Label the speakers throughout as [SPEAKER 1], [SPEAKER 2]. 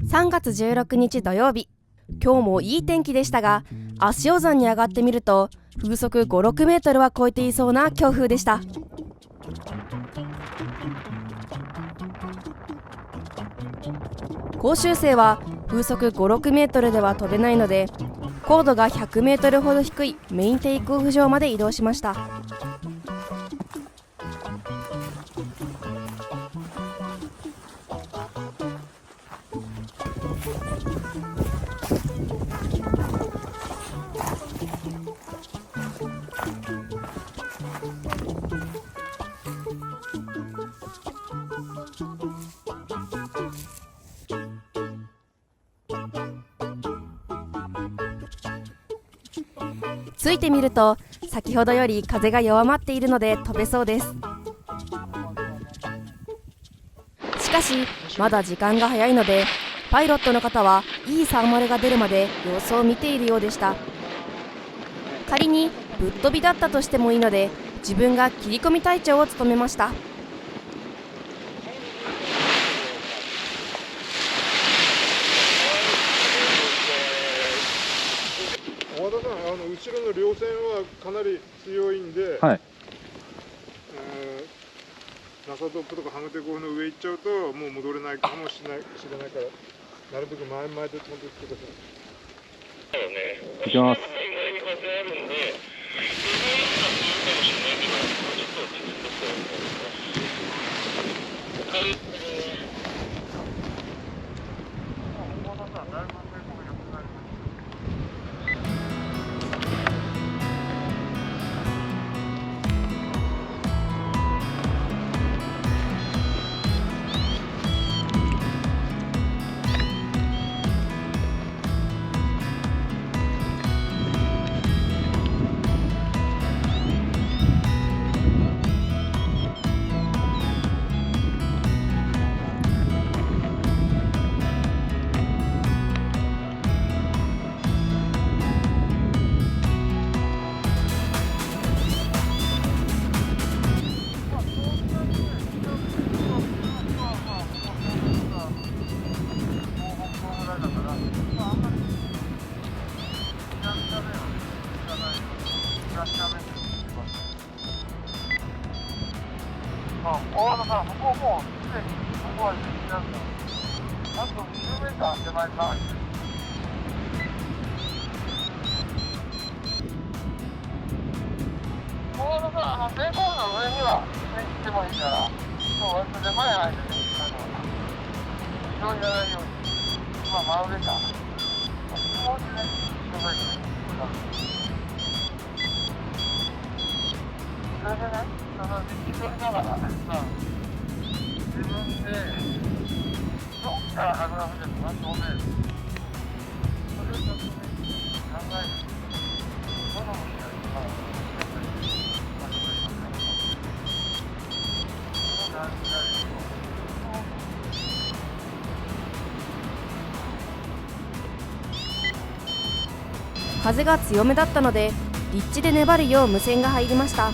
[SPEAKER 1] 3月16日土曜日、今日もいい天気でしたが、足尾山に上がってみると風速5、6メートルは超えていそうな強風でした。講習生は風速5、6メートルでは飛べないので、高度が100メートルほど低いメインテイクオフ場まで移動しました。ついてみると先ほどより風が弱まっているので飛べそうです。しかしまだ時間が早いので、パイロットの方はいいサーマルが出るまで様子を見ているようでした。仮にぶっ飛びだったとしてもいいので、自分が切り込み隊長を務めました。
[SPEAKER 2] 和田さん、後ろの稜線はかなり強いんで、
[SPEAKER 3] はい、
[SPEAKER 2] ナサドップとかハムテコフの上行っちゃうともう戻れないかもしれないから、なるべく前々で飛んできてください。
[SPEAKER 3] 行きます。
[SPEAKER 4] 大和田さん、向こうもうすでにここは11なんだ。あと20メーター手前に回してる。大和田さん、テーブルの上には行ってもいいから、そう割と手前入ってね、後ろにやらないように、今真上か。もう一度ね、後ろがいいね。それでね、その道取りながらね、自分でどっから始まるんですか、当然。それをちょっとね、考える。どの道が一番
[SPEAKER 1] 風が強めだったので、立地で粘るよう無線が入りました。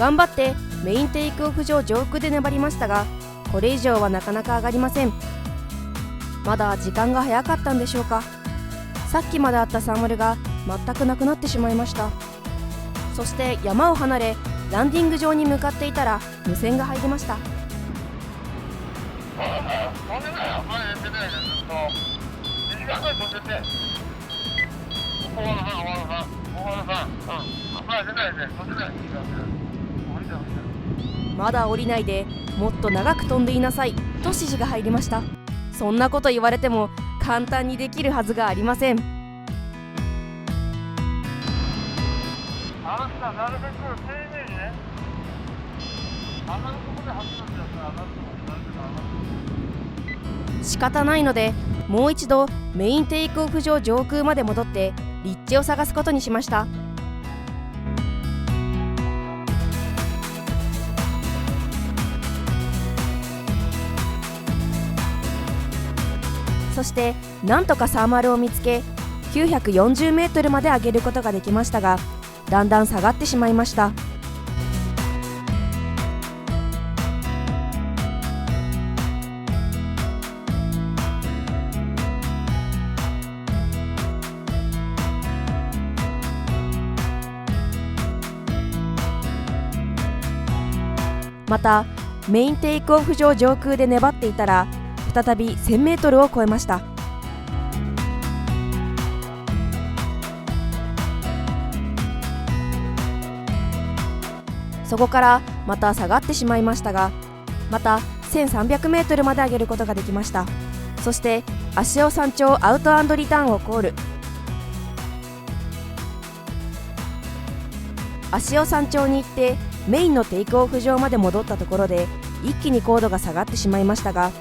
[SPEAKER 1] 頑張ってメインテイクオフ場上空で粘りましたが、これ以上はなかなか上がりません。まだ時間が早かったんでしょうか。さっきまであったサンマルが全くなくなってしまいました。そして山を離れランディング場に向かっていたら無線が入りました。
[SPEAKER 4] 飛んでないよ。前出てないでずっと。2時間ぐらい飛んでて。大原さん。前出ないで飛んでない。降りた。
[SPEAKER 1] まだ降りないでもっと長く飛んでいなさいと指示が入りました。そんなこと言われても簡単にできるはずがありません。
[SPEAKER 4] なるべく丁寧にね。上がるとこで走るんだったら上がるとこでなるべく上がる。
[SPEAKER 1] 仕方ないのでもう一度メインテイクオフ場上空まで戻って立地を探すことにしました。そしてなんとかサーマルを見つけ940メートルまで上げることができましたが、だんだん下がってしまいました。またメインテイクオフ場上空で粘っていたら再び1000メートルを超えました。そこからまた下がってしまいましたが、また1300メートルまで上げることができました。そして足尾山頂アウト&リターンをコール。足尾山頂に行ってメインのテイクオフ場まで戻ったところで一気に高度が下がってしまいましたが、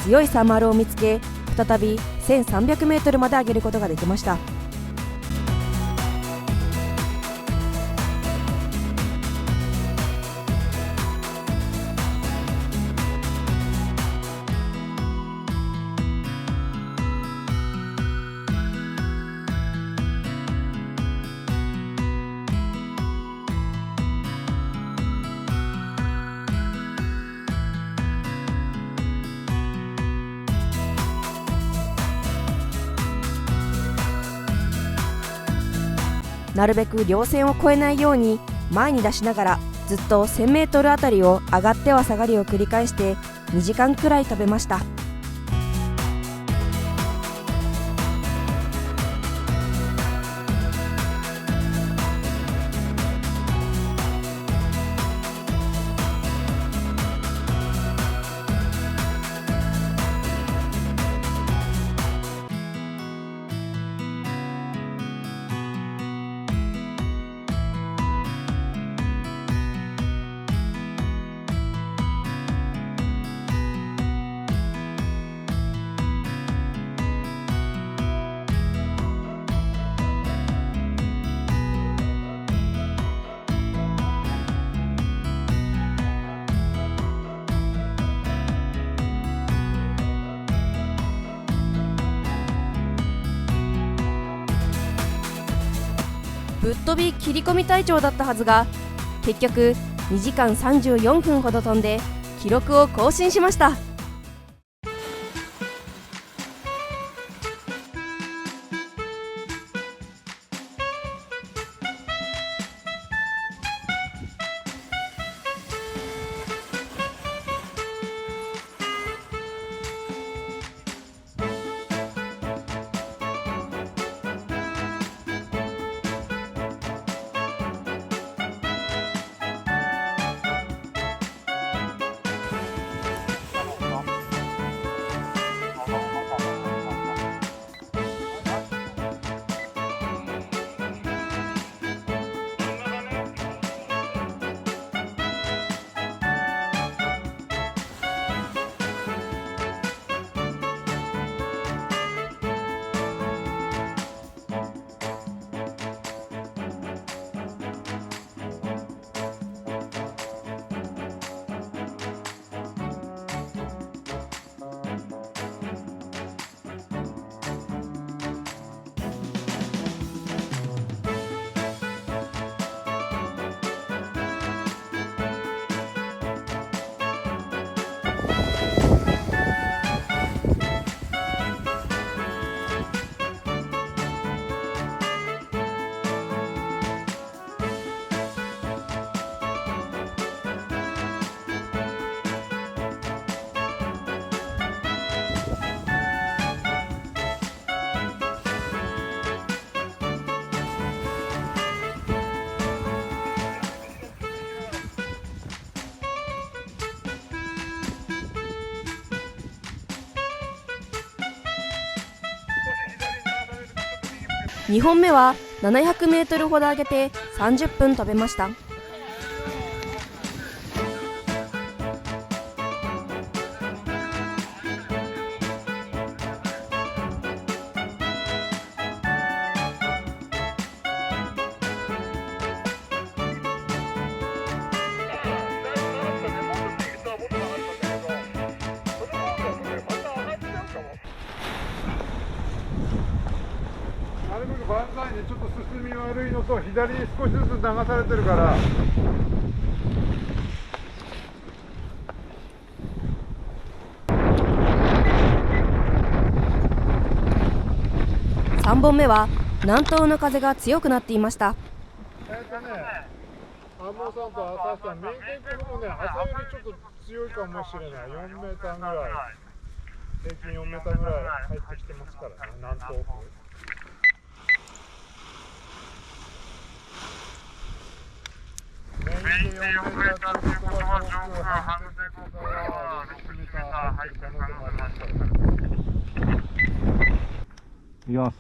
[SPEAKER 1] 強いサンマルを見つけ再び1300メートルまで上げることができました。なるべく稜線を越えないように前に出しながらずっと1000メートルあたりを上がっては下がりを繰り返して2時間くらい飛べました。ぶっ飛び切り込み隊長だったはずが、結局2時間34分ほど飛んで記録を更新しました。2本目は700メートルほど上げて30分飛べました。
[SPEAKER 2] なるべく万歳にちょっと進み悪いのと左に少しずつ流されてるから。
[SPEAKER 1] 3本目は南東の風が強くなっていました。
[SPEAKER 2] 安坊さんと朝日さん、面見国もね、朝よりちょっと強いかもしれない。4メーターぐらい、平均4メーターぐらい入ってきてますからね、南東風。メインで4メーターということは、上空半分でここは6メーター入ってる可能性もありますからね。
[SPEAKER 3] いきます。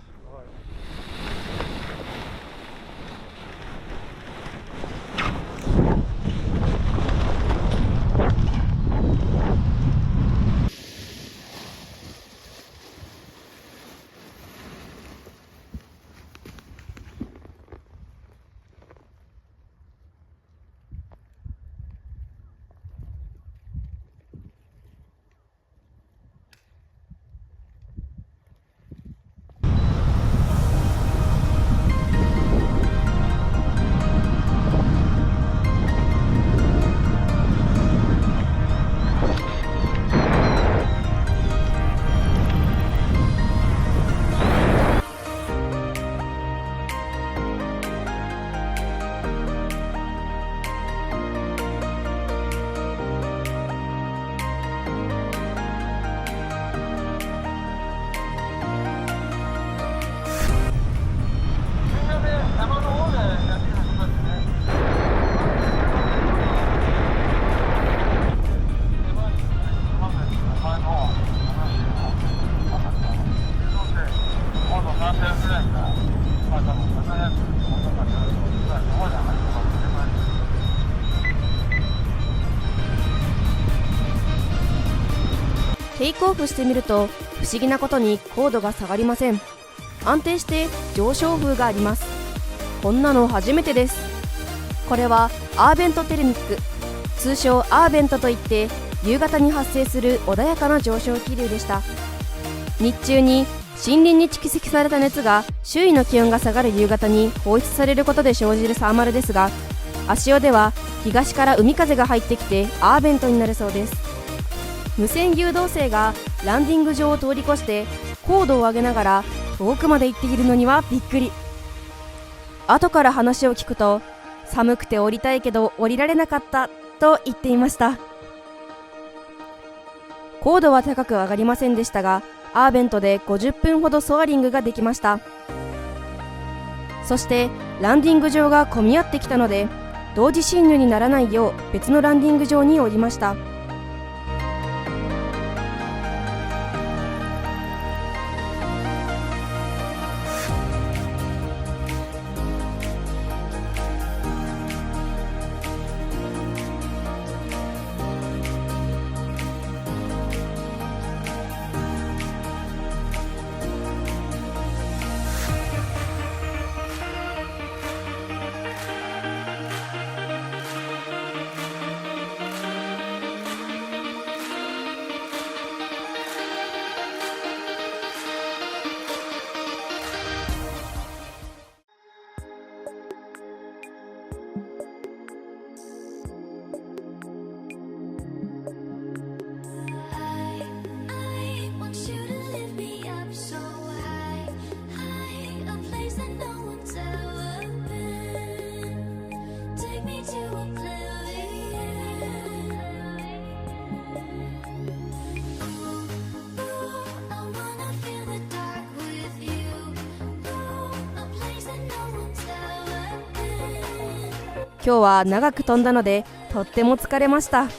[SPEAKER 1] テイクオフしてみると不思議なことに高度が下がりません。安定して上昇風があります。こんなの初めてです。これはアーベントテルミック、通称アーベントといって夕方に発生する穏やかな上昇気流でした。日中に森林に蓄積された熱が周囲の気温が下がる夕方に放出されることで生じるサーマルですが、足尾では東から海風が入ってきてアーベントになるそうです。無線誘導声がランディング場を通り越して高度を上げながら遠くまで行っているのにはびっくり。後から話を聞くと、寒くて降りたいけど降りられなかったと言っていました。高度は高く上がりませんでしたが、アーベントで50分ほどソアリングができました。そしてランディング場が混み合ってきたので、同時進入にならないよう別のランディング場に降りました。今日は長く飛んだのでとっても疲れました。